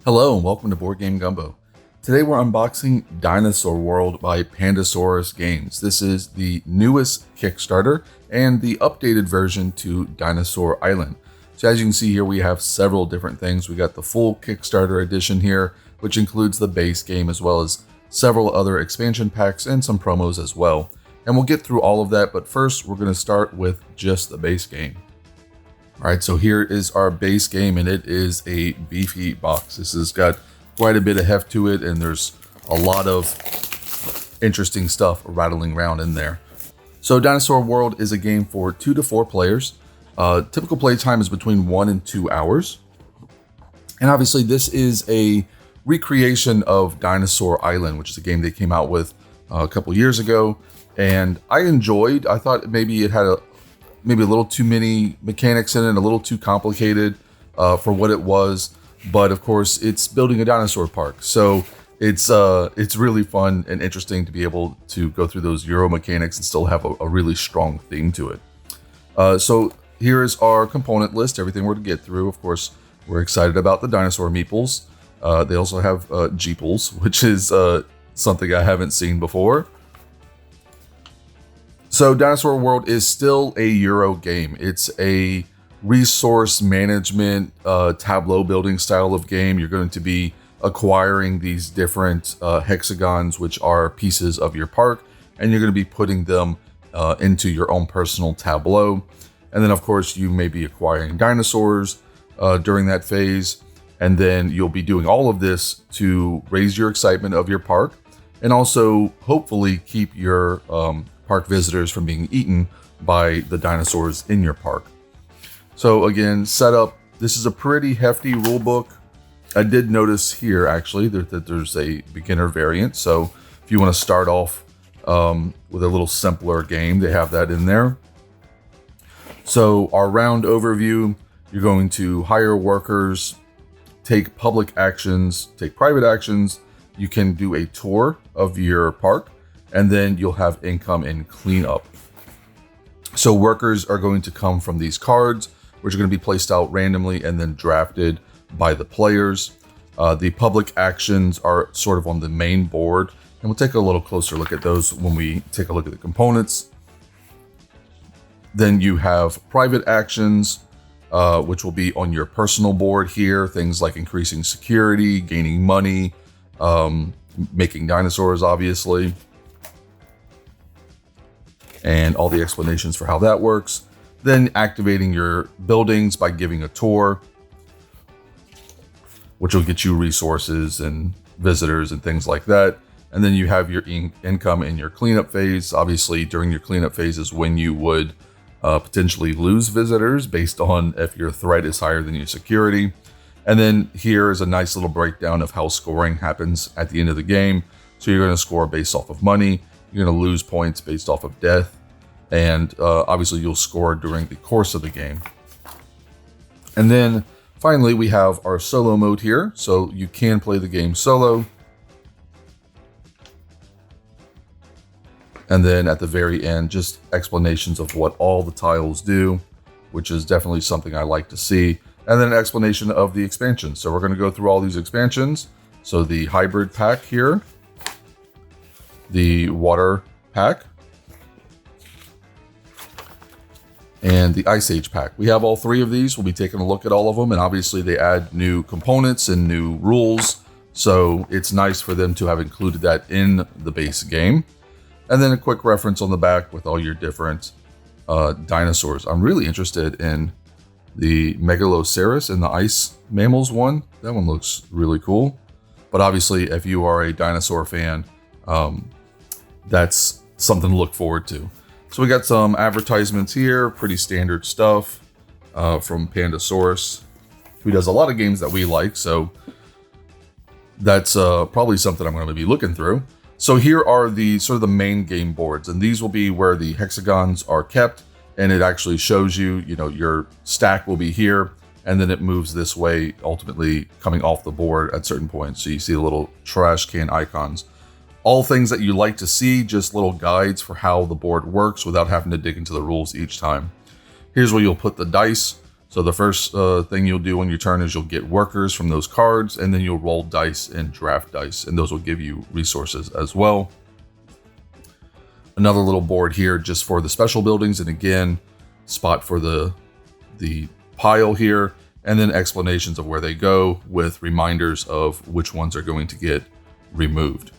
Hello and welcome to Board Game Gumbo. Today we're unboxing Dinosaur World by Pandasaurus Games. This is the newest Kickstarter and the updated version to Dinosaur Island. So as you can see here, we have several different things. We got the full Kickstarter edition here, which includes the base game as well as several other expansion packs and some promos as well. And we'll get through all of that, but first we're going to start with just the base game. All right, so here is our base game, and it is a beefy box. This has got quite a bit of heft to it, and there's a lot of interesting stuff rattling around in there. So Dinosaur World is a game for 2 to 4 players. Typical play time is between 1 and 2 hours. And obviously this is a recreation of Dinosaur Island, which is a game they came out with a couple years ago. And I thought maybe it had maybe a little too many mechanics in it, a little too complicated for what it was. But of course, it's building a dinosaur park, so it's really fun and interesting to be able to go through those Euro mechanics and still have a really strong theme to it. So here is our component list, everything we're to get through. Of course, we're excited about the dinosaur meeples. They also have jeeples, which is something I haven't seen before. So Dinosaur World is still a Euro game. It's a resource management tableau building style of game. You're going to be acquiring these different hexagons, which are pieces of your park, and you're going to be putting them into your own personal tableau. And then of course you may be acquiring dinosaurs during that phase. And then you'll be doing all of this to raise your excitement of your park and also hopefully keep your park visitors from being eaten by the dinosaurs in your park. So again, setup, this is a pretty hefty rule book. I did notice here actually that there's a beginner variant. So if you want to start off with a little simpler game, they have that in there. So our round overview, you're going to hire workers, take public actions, take private actions. You can do a tour of your park, and then you'll have income and cleanup. So workers are going to come from these cards, which are going to be placed out randomly and then drafted by the players. The public actions are sort of on the main board, and we'll take a little closer look at those when we take a look at the components. Then you have private actions, which will be on your personal board here. Things like increasing security, gaining money, making dinosaurs, obviously, and all the explanations for how that works. Then activating your buildings by giving a tour, which will get you resources and visitors and things like that. And then you have your income in your cleanup phase. Obviously, during your cleanup phase is when you would potentially lose visitors based on if your threat is higher than your security. And then here is a nice little breakdown of how scoring happens at the end of the game. So you're going to score based off of money. You're going to lose points based off of death. And obviously you'll score during the course of the game. And then finally, we have our solo mode here. So you can play the game solo. And then at the very end, just explanations of what all the tiles do, which is definitely something I like to see. And then an explanation of the expansions. So we're going to go through all these expansions. So the hybrid pack here, the water pack, and the Ice Age pack. We have all 3 of these. We'll be taking a look at all of them. And obviously they add new components and new rules. So it's nice for them to have included that in the base game. And then a quick reference on the back with all your different dinosaurs. I'm really interested in the Megaloceros and the ice mammals one. That one looks really cool. But obviously, if you are a dinosaur fan, that's something to look forward to. So we got some advertisements here, pretty standard stuff from Pandasaurus, who does a lot of games that we like. So that's probably something I'm going to be looking through. So here are the sort of the main game boards, and these will be where the hexagons are kept. And it actually shows you, your stack will be here, and then it moves this way, ultimately coming off the board at certain points. So you see the little trash can icons. All things that you like to see, just little guides for how the board works without having to dig into the rules each time. Here's where you'll put the dice. So the first thing you'll do on your turn is you'll get workers from those cards, and then you'll roll dice and draft dice, and those will give you resources as well. Another little board here just for the special buildings, and again, spot for the pile here, and then explanations of where they go with reminders of which ones are going to get removed.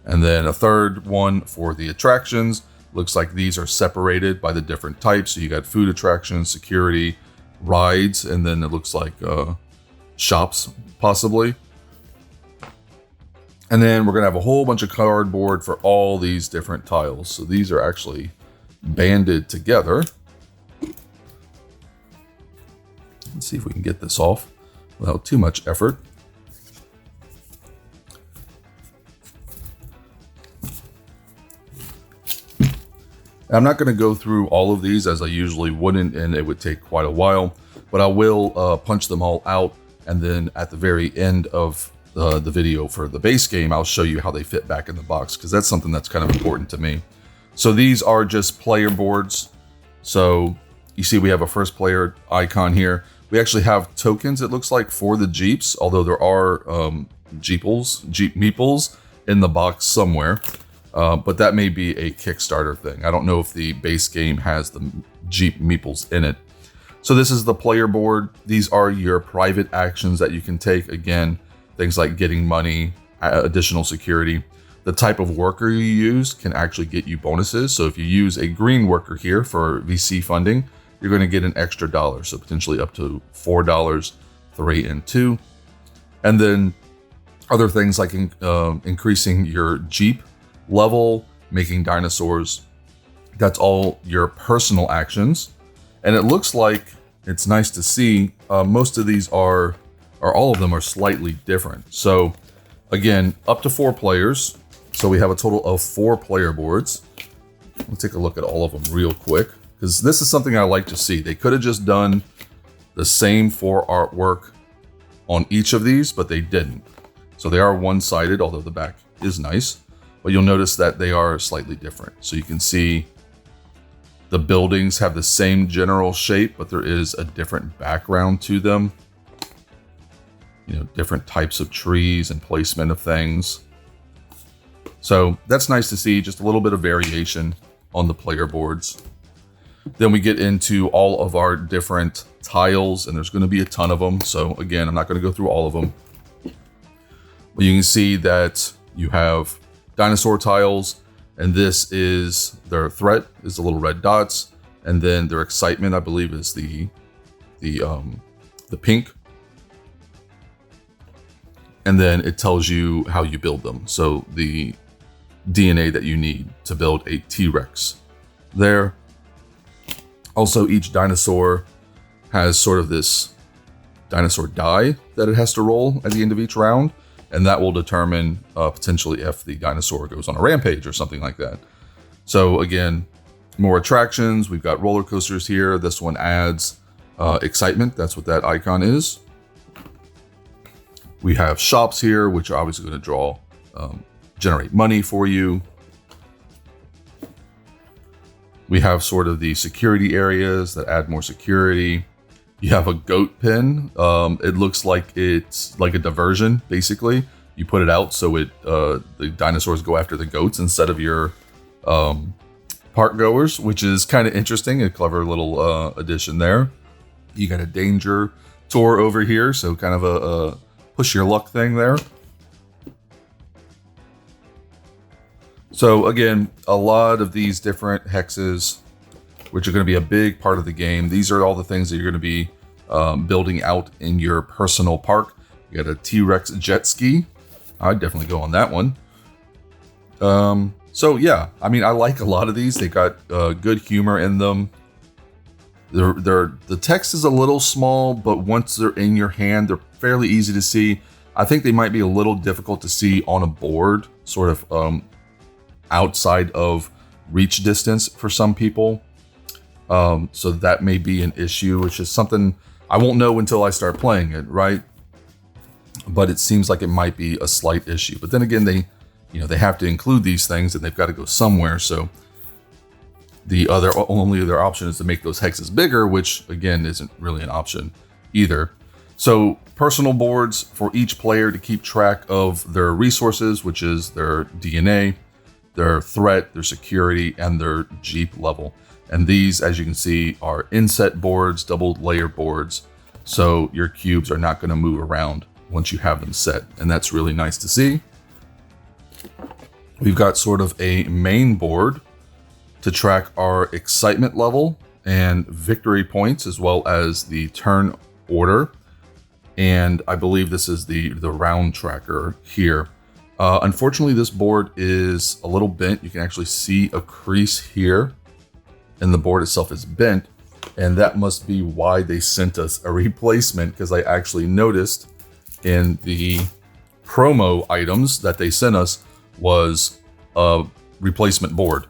And then a third one for the attractions. Looks like these are separated by the different types. So you got food attractions, security, rides, and then it looks like shops possibly. And then we're gonna have a whole bunch of cardboard for all these different tiles. So these are actually banded together. Let's see if we can get this off without too much effort. I'm not going to go through all of these as I usually wouldn't, and it would take quite a while, but I will punch them all out, and then at the very end of the video for the base game, I'll show you how they fit back in the box, because that's something that's kind of important to me. So these are just player boards. So you see we have a first player icon here. We actually have tokens, it looks like, for the Jeeps, although there are Jeep meeples in the box somewhere. But that may be a Kickstarter thing. I don't know if the base game has the Jeep meeples in it. So this is the player board. These are your private actions that you can take. Again, things like getting money, additional security. The type of worker you use can actually get you bonuses. So if you use a green worker here for VC funding, you're going to get an extra $1. So potentially up to $4, $3 and $2. And then other things like increasing your Jeep level, making dinosaurs. That's all your personal actions. And it looks like, it's nice to see, most of these are, or all of them are slightly different. So again, up to 4 players. So we have a total of 4 player boards. We'll take a look at all of them real quick, because this is something I like to see. They could have just done the same 4 artwork on each of these, but they didn't. So they are one-sided, although the back is nice. But you'll notice that they are slightly different. So you can see the buildings have the same general shape, but there is a different background to them. You know, different types of trees and placement of things. So that's nice to see, just a little bit of variation on the player boards. Then we get into all of our different tiles, and there's going to be a ton of them. So again, I'm not going to go through all of them. But you can see that you have dinosaur tiles, and this is their threat, is the little red dots, and then their excitement, I believe, is the pink, and then it tells you how you build them. So the DNA that you need to build a T-Rex there. Also, each dinosaur has sort of this dinosaur die that it has to roll at the end of each round. And that will determine potentially if the dinosaur goes on a rampage or something like that. So again, more attractions. We've got roller coasters here. This one adds excitement. That's what that icon is. We have shops here, which are obviously going to generate money for you. We have sort of the security areas that add more security. You have a goat pen. It looks like it's like a diversion, basically. You put it out so the dinosaurs go after the goats instead of your park goers, which is kind of interesting. A clever little addition there. You got a danger tour over here, so kind of a push your luck thing there. So again, a lot of these different hexes, which are going to be a big part of the game. These are all the things that you're going to be building out in your personal park. You got a T-Rex jet ski. I'd definitely go on that one. So yeah, I mean, I like a lot of these. They got good humor in them. The text is a little small, but once they're in your hand, they're fairly easy to see. I think they might be a little difficult to see on a board, sort of outside of reach distance for some people. So that may be an issue, which is something I won't know until I start playing it, right? But it seems like it might be a slight issue. But then again, they have to include these things and they've got to go somewhere. So The only other option is to make those hexes bigger, which again isn't really an option either. So personal boards for each player to keep track of their resources, which is their DNA, their threat, their security, and their Jeep level. And these, as you can see, are inset boards, double layer boards. So your cubes are not going to move around once you have them set. And that's really nice to see. We've got sort of a main board to track our excitement level and victory points, as well as the turn order. And I believe this is the round tracker here. Unfortunately, this board is a little bent. You can actually see a crease here, and the board itself is bent. And that must be why they sent us a replacement, because I actually noticed in the promo items that they sent us was a replacement board.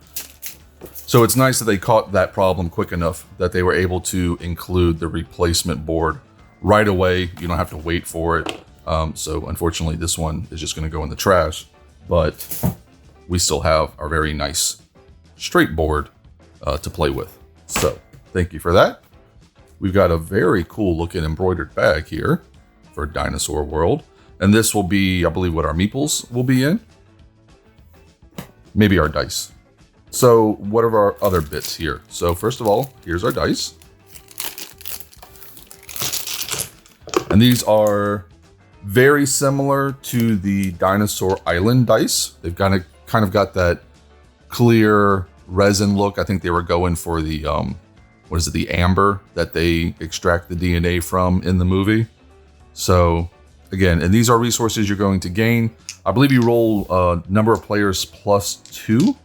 So it's nice that they caught that problem quick enough that they were able to include the replacement board right away. You don't have to wait for it. So unfortunately, this one is just going to go in the trash, but we still have our very nice straight board to play with. So thank you for that. We've got a very cool looking embroidered bag here for Dinosaur World. And this will be, I believe, what our meeples will be in. Maybe our dice. So what are our other bits here? So first of all, here's our dice. And these are very similar to the Dinosaur Island dice. They've kind of got that clear resin look. I think they were going for the, the amber that they extract the DNA from in the movie. So again, and these are resources you're going to gain. I believe you roll a number of players +2.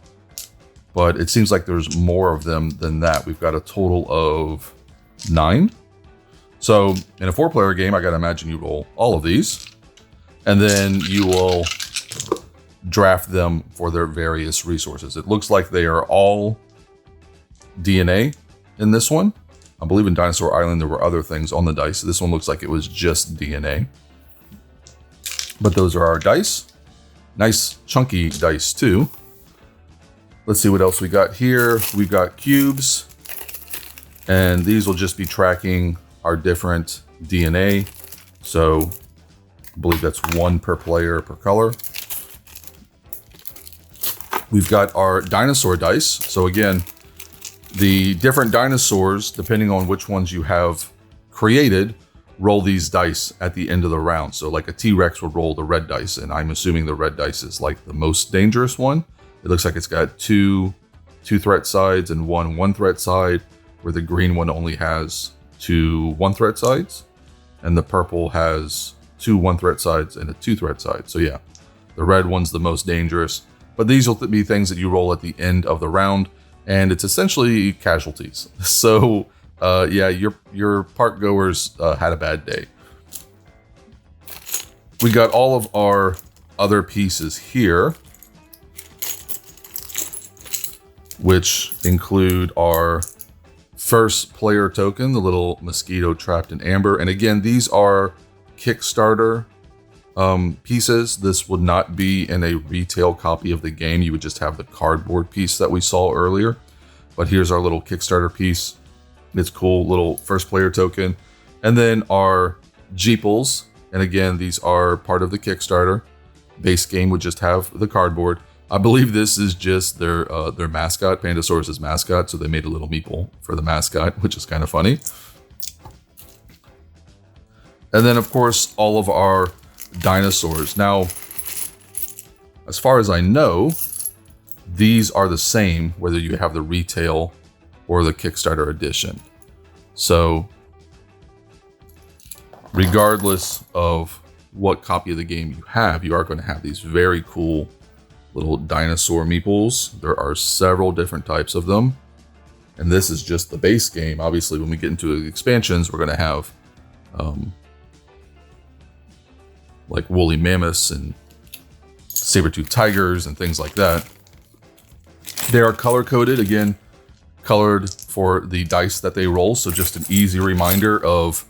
But it seems like there's more of them than that. We've got a total of 9. So in a 4-player game, I gotta imagine you roll all of these, and then you will draft them for their various resources. It looks like they are all DNA in this one. I believe in Dinosaur Island, there were other things on the dice. This one looks like it was just DNA. But those are our dice. Nice chunky dice too. Let's see what else we got here. We've got cubes, and these will just be tracking our different DNA. So I believe that's 1 per player per color. We've got our dinosaur dice. So again, the different dinosaurs, depending on which ones you have created, roll these dice at the end of the round. So like a T-Rex would roll the red dice, and I'm assuming the red dice is like the most dangerous one. It looks like it's got two threat sides and one threat side, where the green one only has 2 1-threat sides, and the purple has 2 1-threat sides and a 2-threat side. So yeah, the red one's the most dangerous, but these will be things that you roll at the end of the round, and it's essentially casualties. So yeah, your park goers had a bad day. We got all of our other pieces here, which include our first player token, the little mosquito trapped in amber. And again, these are Kickstarter pieces. This would not be in a retail copy of the game. You would just have the cardboard piece that we saw earlier. But here's our little Kickstarter piece. It's cool, little first player token. And then our Jeeples. And again, these are part of the Kickstarter. Base game would just have the cardboard. I believe this is just their mascot, Pandasaurus's mascot. So they made a little meeple for the mascot, which is kind of funny. And then, of course, all of our dinosaurs. Now, as far as I know, these are the same whether you have the retail or the Kickstarter edition. So regardless of what copy of the game you have, you are going to have these very cool little dinosaur meeples. There are several different types of them, and this is just the base game. Obviously, when we get into the expansions, we're going to have like woolly mammoths and saber-toothed tigers and things like that. They are color-coded, again, colored for the dice that they roll, so just an easy reminder of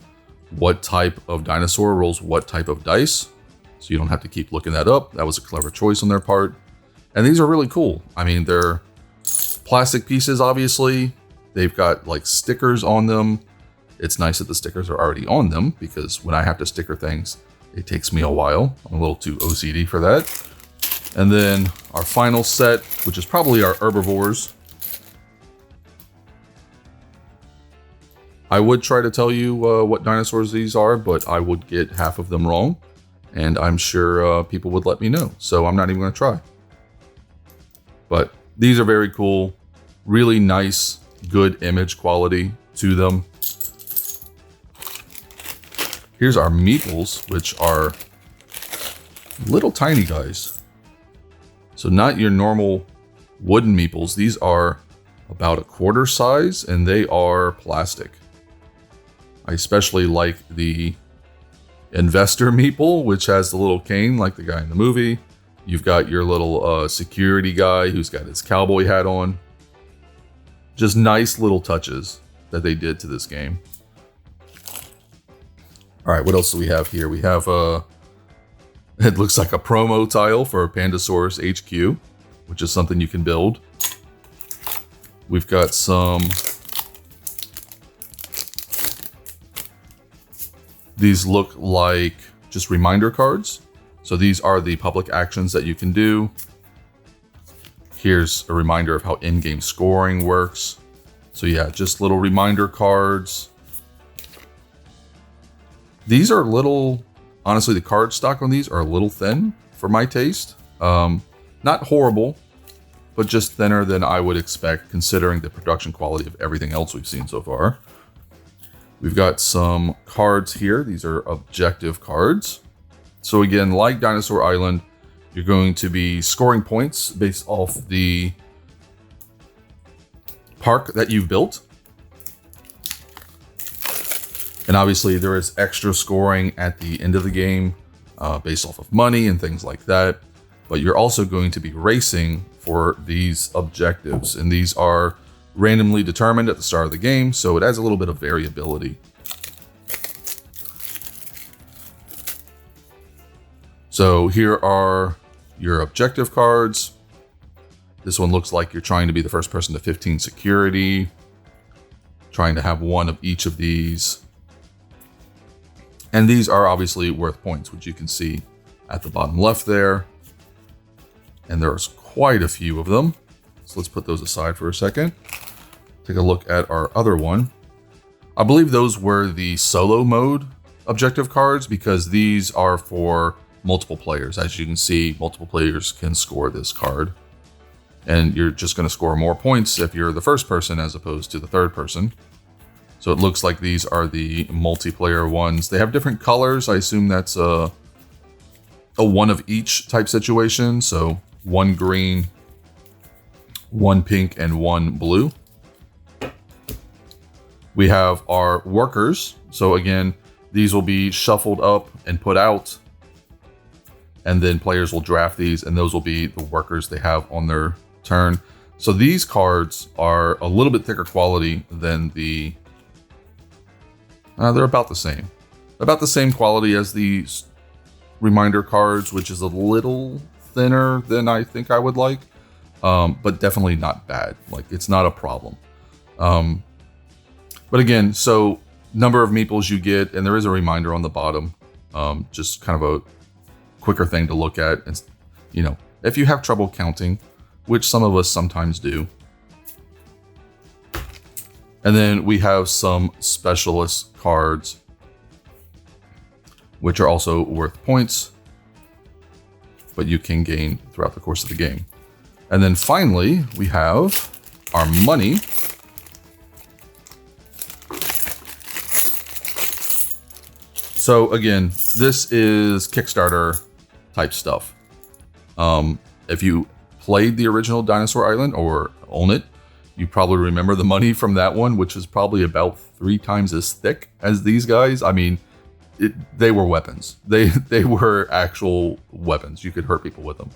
what type of dinosaur rolls what type of dice, so you don't have to keep looking that up. That was a clever choice on their part. And these are really cool. I mean, they're plastic pieces, obviously. They've got like stickers on them. It's nice that the stickers are already on them, because when I have to sticker things, it takes me a while. I'm a little too OCD for that. And then our final set, which is probably our herbivores. I would try to tell you what dinosaurs these are, but I would get half of them wrong. And I'm sure people would let me know. So I'm not even going to try. But these are very cool. Really nice, good image quality to them. Here's our meeples, which are little tiny guys. So not your normal wooden meeples. These are about a quarter size, and they are plastic. I especially like the investor meeple, which has the little cane like the guy in the movie. You've got your little security guy who's got his cowboy hat on. Just nice little touches that they did to this game. All right, what else do we have here? We have it looks like a promo tile for Pandasaurus HQ, which is something you can build. We've got some. These look like just reminder cards. So these are the public actions that you can do. Here's a reminder of how in-game scoring works. So yeah, just little reminder cards. These are little, honestly, the card stock on these are a little thin for my taste. Not horrible, but just thinner than I would expect considering the production quality of everything else we've seen so far. We've got some cards here. These are objective cards. So again, like Dinosaur Island, you're going to be scoring points based off the park that you've built. And obviously there is extra scoring at the end of the game based off of money and things like that. But you're also going to be racing for these objectives. And these are randomly determined at the start of the game, so it adds a little bit of variability. So here are your objective cards. This one looks like you're trying to be the first person to 15 security, trying to have one of each of these. And these are obviously worth points, which you can see at the bottom left there. And there's quite a few of them. So let's put those aside for a second. Take a look at our other one. I believe those were the solo mode objective cards, because these are for multiple players. As you can see, multiple players can score this card. And you're just going to score more points if you're the first person as opposed to the third person. So it looks like these are the multiplayer ones. They have different colors. I assume that's a one of each type situation. So one green, one pink, and one blue. We have our workers. So again, these will be shuffled up and put out. And then players will draft these, and those will be the workers they have on their turn. So these cards are a little bit thicker quality than the... they're about the same. About the same quality as the reminder cards, which is a little thinner than I think I would like. But definitely not bad. Like, it's not a problem. But again, so number of meeples you get, and there is a reminder on the bottom. Just kind of a quicker thing to look at. And, you know, if you have trouble counting, which some of us sometimes do. And then we have some specialist cards, which are also worth points, but you can gain throughout the course of the game. And then finally, we have our money. So again, this is Kickstarter type stuff. If you played the original Dinosaur Island or own it, you probably remember the money from that one, which is probably about 3 times as thick as these guys. I mean, they were weapons. They were actual weapons. You could hurt people with them.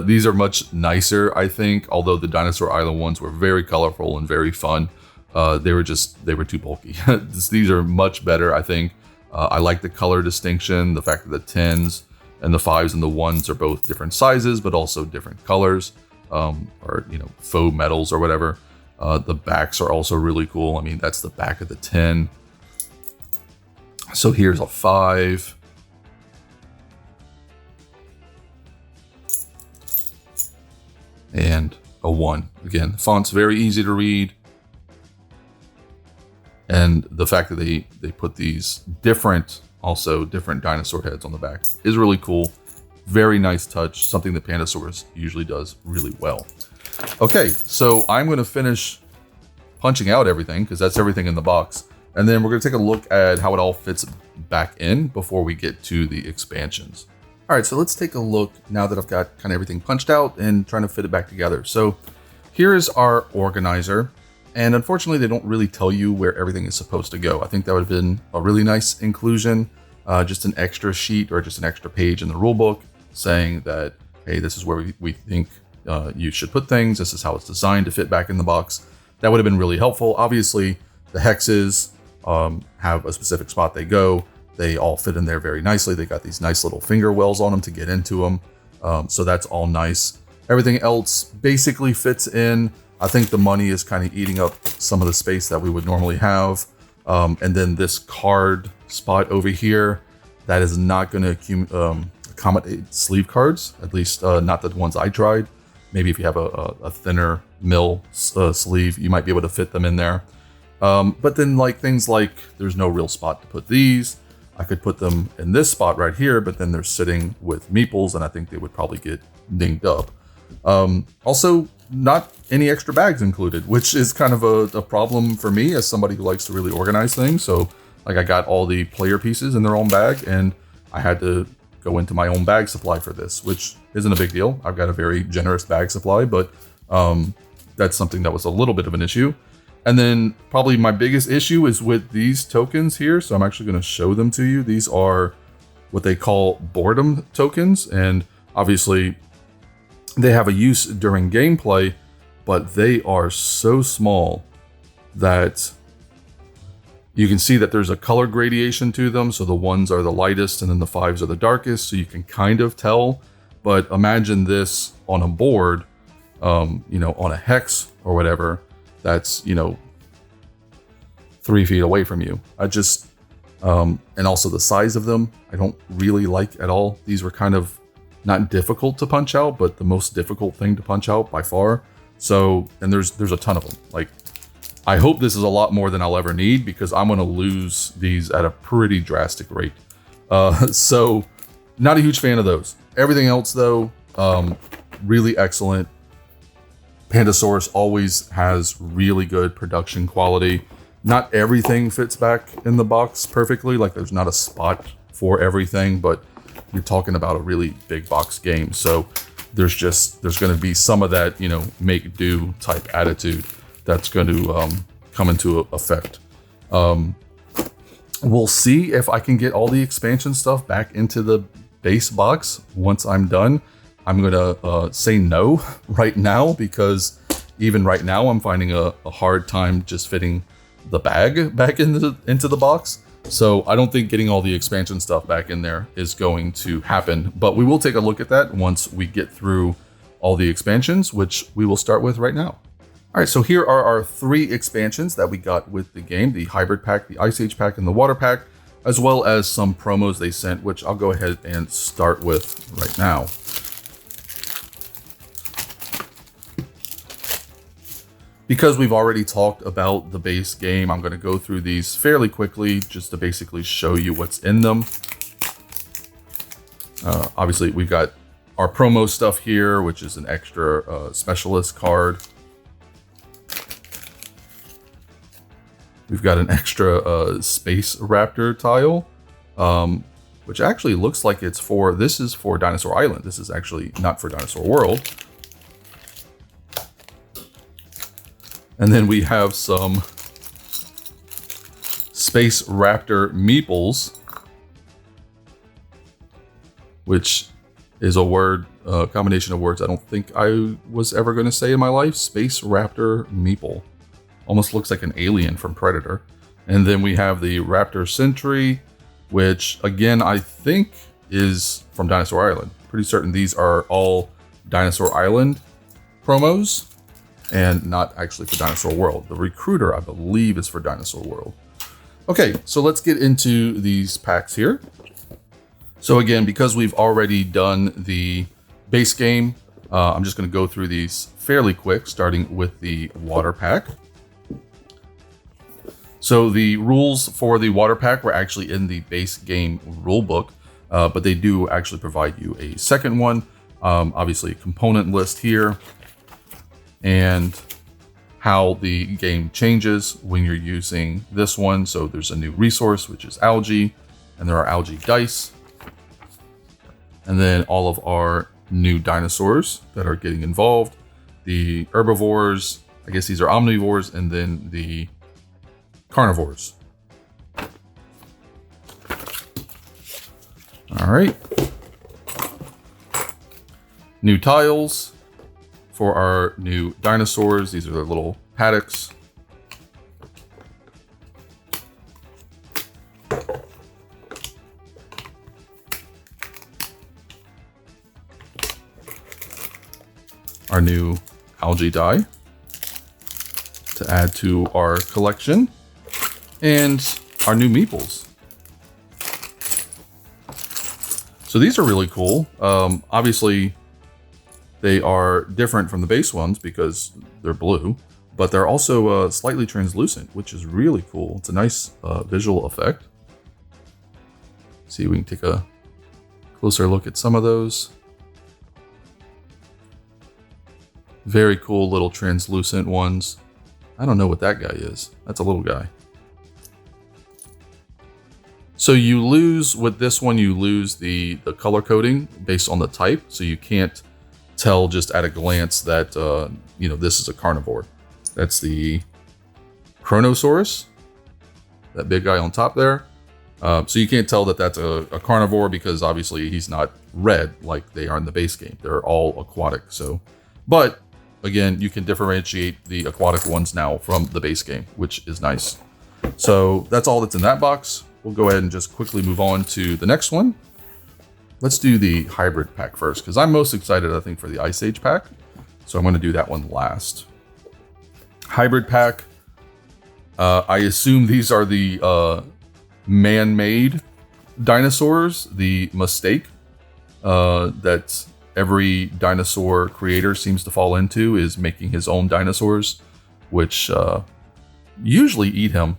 These are much nicer, I think, although the Dinosaur Island ones were very colorful and very fun. They were too bulky. These are much better, I think. I like the color distinction, the fact that the 10s and the 5s and the 1s are both different sizes, but also different colors. or faux metals or whatever. The backs are also really cool. I mean, that's the back of the 10. So here's a 5. And a 1. Again, the font's very easy to read. And the fact that they put these different dinosaur heads on the back is really cool. Very nice touch, something that Pandasaurus usually does really well. Okay, so I'm going to finish punching out everything because that's everything in the box. And then we're going to take a look at how it all fits back in before we get to the expansions. All right, so let's take a look now that I've got kind of everything punched out and trying to fit it back together. So here is our organizer. And unfortunately, they don't really tell you where everything is supposed to go. I think that would have been a really nice inclusion, just an extra sheet or just an extra page in the rule book saying that, hey, this is where we think you should put things. This is how it's designed to fit back in the box. That would have been really helpful. Obviously, the hexes have a specific spot they go. They all fit in there very nicely. They got these nice little finger wells on them to get into them. So that's all nice. Everything else basically fits in. I think the money is kind of eating up some of the space that we would normally have. And then this card spot over here, that is not going to accommodate sleeve cards, at least not the ones I tried. Maybe if you have a thinner mill sleeve, you might be able to fit them in there. But then things like there's no real spot to put these. I could put them in this spot right here, but then they're sitting with meeples and I think they would probably get dinged up. Also, not any extra bags included, which is kind of a problem for me as somebody who likes to really organize things. So I got all the player pieces in their own bag and I had to go into my own bag supply for this, which isn't a big deal. I've got a very generous bag supply, but that's something that was a little bit of an issue. And then probably my biggest issue is with these tokens here. So I'm actually going to show them to you. These are what they call boredom tokens. And obviously they have a use during gameplay, but they are so small that you can see that there's a color gradation to them. So the 1s are the lightest and then the 5s are the darkest. So you can kind of tell, but imagine this on a board, on a hex or whatever, that's, 3 feet away from you. And also the size of them, I don't really like at all. These were kind of not difficult to punch out, but the most difficult thing to punch out by far. So, and there's a ton of them. I hope this is a lot more than I'll ever need because I'm going to lose these at a pretty drastic rate. So not a huge fan of those. Everything else though, really excellent. Pandasaurus always has really good production quality. Not everything fits back in the box perfectly. There's not a spot for everything, but you're talking about a really big box game. So there's going to be some of that, make do type attitude that's going to come into effect. We'll see if I can get all the expansion stuff back into the base box once I'm done. I'm going to say no right now because even right now I'm finding a hard time just fitting the bag back into the box. So I don't think getting all the expansion stuff back in there is going to happen, but we will take a look at that once we get through all the expansions, which we will start with right now. All right, so here are our 3 expansions that we got with the game, the Hybrid Pack, the Ice Age Pack, and the Water Pack, as well as some promos they sent, which I'll go ahead and start with right now. Because we've already talked about the base game, I'm going to go through these fairly quickly just to basically show you what's in them. Obviously, we've got our promo stuff here, which is an extra specialist card. We've got an extra Space Raptor tile, which actually looks like this is for Dinosaur Island. This is actually not for Dinosaur World. And then we have some Space Raptor meeples, which is a combination of words I don't think I was ever going to say in my life. Space Raptor meeple. Almost looks like an alien from Predator. And then we have the Raptor Sentry, which again, I think is from Dinosaur Island. Pretty certain these are all Dinosaur Island promos, and not actually for Dinosaur World. The Recruiter, I believe, is for Dinosaur World. Okay, so let's get into these packs here. So again, because we've already done the base game, I'm just going to go through these fairly quick, starting with the water pack. So the rules for the water pack were actually in the base game rulebook, but they do actually provide you a second one. Obviously, a component list here, and how the game changes when you're using this one. So there's a new resource, which is algae, and there are algae dice. And then all of our new dinosaurs that are getting involved. The herbivores, I guess these are omnivores, and then the carnivores. All right. New tiles for our new dinosaurs. These are their little paddocks. Our new algae die to add to our collection, and our new meeples. So these are really cool. Obviously, they are different from the base ones because they're blue, but they're also slightly translucent, which is really cool. It's a nice visual effect. See if we can take a closer look at some of those. Very cool little translucent ones. I don't know what that guy is. That's a little guy. So you lose, with this one, you lose the color coding based on the type. So you can't tell just at a glance that, this is a carnivore. That's the Chronosaurus, that big guy on top there. So you can't tell that that's a carnivore because obviously he's not red like they are in the base game. They're all aquatic. So, but again, you can differentiate the aquatic ones now from the base game, which is nice. So that's all that's in that box. We'll go ahead and just quickly move on to the next one. Let's do the hybrid pack first, because I'm most excited, I think, for the Ice Age pack. So I'm going to do that one last. Hybrid pack. I assume these are the man-made dinosaurs. The mistake that every dinosaur creator seems to fall into is making his own dinosaurs, which usually eat him.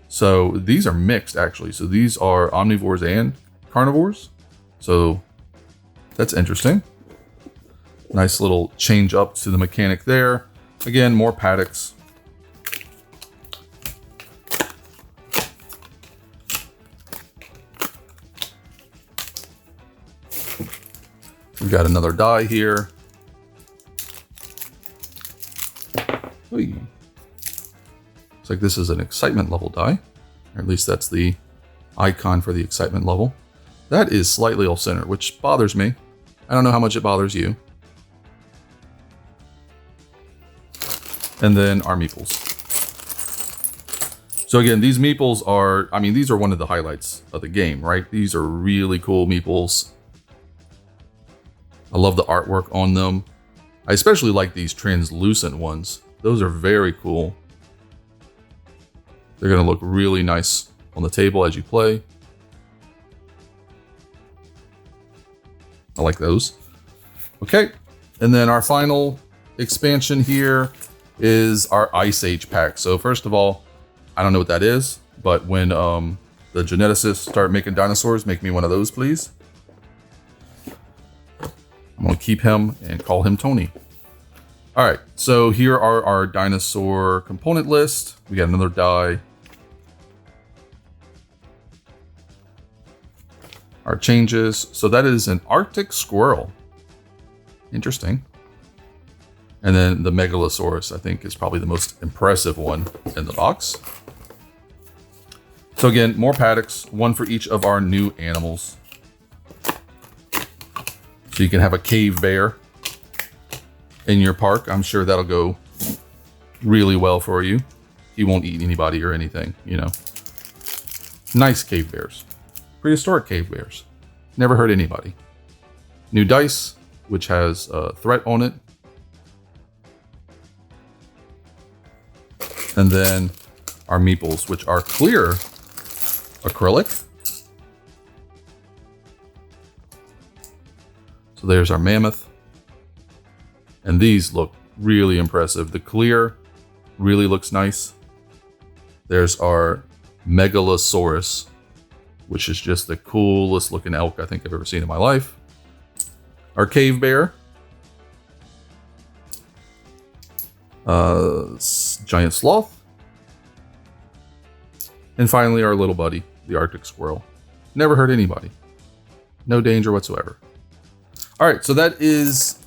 So these are mixed, actually. So these are omnivores and carnivores. So that's interesting. Nice little change up to the mechanic there. Again, more paddocks. We've got another die here. Oy. Looks like this is an excitement level die. Or at least that's the icon for the excitement level. That is slightly off-center, which bothers me. I don't know how much it bothers you. And then our meeples. So again, these meeples are, these are one of the highlights of the game, right? These are really cool meeples. I love the artwork on them. I especially like these translucent ones. Those are very cool. They're gonna look really nice on the table as you play. I like those. Okay, and then our final expansion here is our Ice Age pack. So first of all, I don't know what that is, but when the geneticists start making dinosaurs, make me one of those, please. I'm gonna keep him and call him Tony. All right, so here are our dinosaur component list. We got another die. Our changes. So that is an Arctic squirrel. Interesting. And then the Megalosaurus, I think, is probably the most impressive one in the box. So again, more paddocks, one for each of our new animals. So you can have a cave bear in your park. I'm sure that'll go really well for you. He won't eat anybody or anything, you know. Nice cave bears. Prehistoric cave bears. Never hurt anybody. New dice, which has a threat on it. And then our meeples, which are clear acrylic. So there's our mammoth. And these look really impressive. The clear really looks nice. There's our Megalosaurus, which is just the coolest looking elk I think I've ever seen in my life. Our cave bear. Giant sloth. And finally, our little buddy, the Arctic squirrel. Never hurt anybody. No danger whatsoever. All right, so that is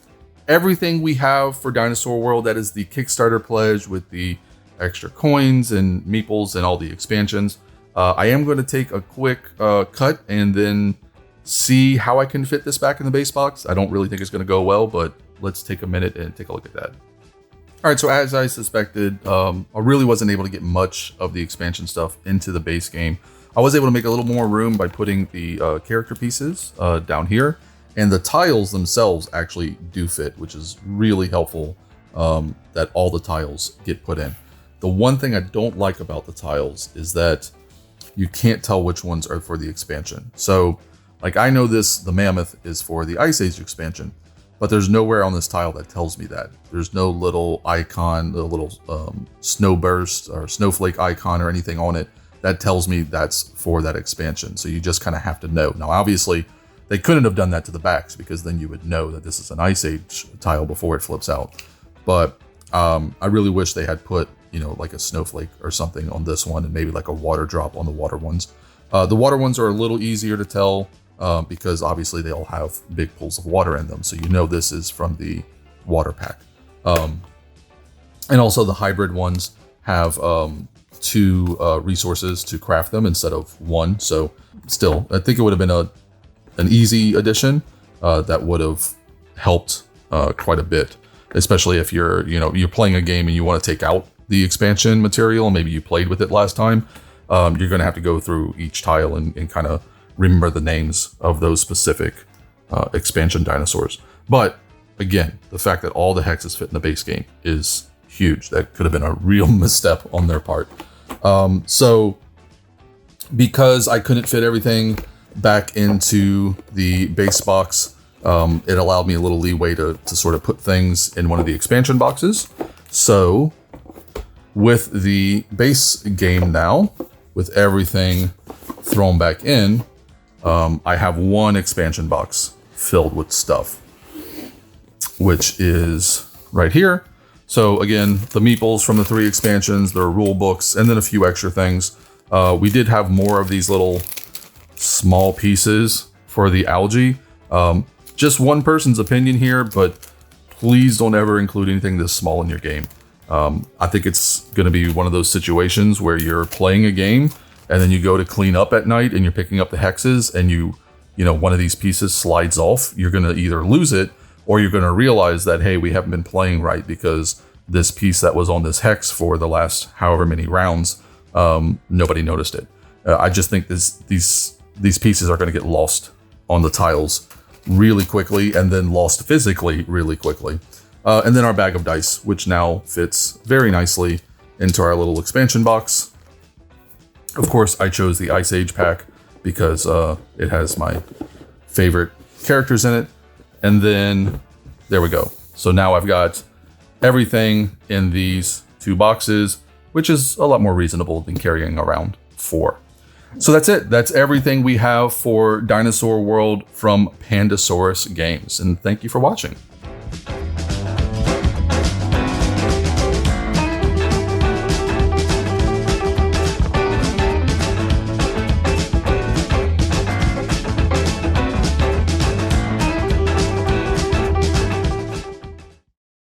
everything we have for Dinosaur World. That is the Kickstarter pledge with the extra coins and meeples and all the expansions. I am going to take a quick cut and then see how I can fit this back in the base box. I don't really think it's going to go well, but let's take a minute and take a look at that. All right, so as I suspected, I really wasn't able to get much of the expansion stuff into the base game. I was able to make a little more room by putting the character pieces down here, and the tiles themselves actually do fit, which is really helpful that all the tiles get put in. The one thing I don't like about the tiles is that you can't tell which ones are for the expansion. So, like, I know the mammoth is for the Ice Age expansion, but there's nowhere on this tile that tells me that. There's no little icon, the little snowburst or snowflake icon or anything on it that tells me that's for that expansion. So you just kind of have to know. Now, obviously, they couldn't have done that to the backs because then you would know that this is an Ice Age tile before it flips out. But I really wish they had put, you know, like a snowflake or something on this one and maybe like a water drop on the water ones. The water ones are a little easier to tell because obviously they all have big pools of water in them. So you know this is from the water pack. And also the hybrid ones have 2 resources to craft them instead of 1. So still, I think it would have been an easy addition that would have helped quite a bit, especially if you're playing a game and you want to take out the expansion material and maybe you played with it last time. You're going to have to go through each tile and kind of remember the names of those specific expansion dinosaurs. But again, the fact that all the hexes fit in the base game is huge. That could have been a real misstep on their part. So because I couldn't fit everything back into the base box, it allowed me a little leeway to sort of put things in one of the expansion boxes. So with the base game now, with everything thrown back in, I have one expansion box filled with stuff, which is right here. So again, the meeples from the 3 expansions, their rule books, and then a few extra things. We did have more of these little small pieces for the algae. Just one person's opinion here, but please don't ever include anything this small in your game. I think it's going to be one of those situations where you're playing a game and then you go to clean up at night and you're picking up the hexes and you know, one of these pieces slides off. You're going to either lose it or you're going to realize that, hey, we haven't been playing right because this piece that was on this hex for the last however many rounds, nobody noticed it. I just think these pieces are going to get lost on the tiles really quickly and then lost physically really quickly. And then our bag of dice, which now fits very nicely into our little expansion box. Of course, I chose the Ice Age pack because it has my favorite characters in it. And then there we go. So now I've got everything in these 2 boxes, which is a lot more reasonable than carrying around 4. So that's it. That's everything we have for Dinosaur World from Pandasaurus Games. And thank you for watching.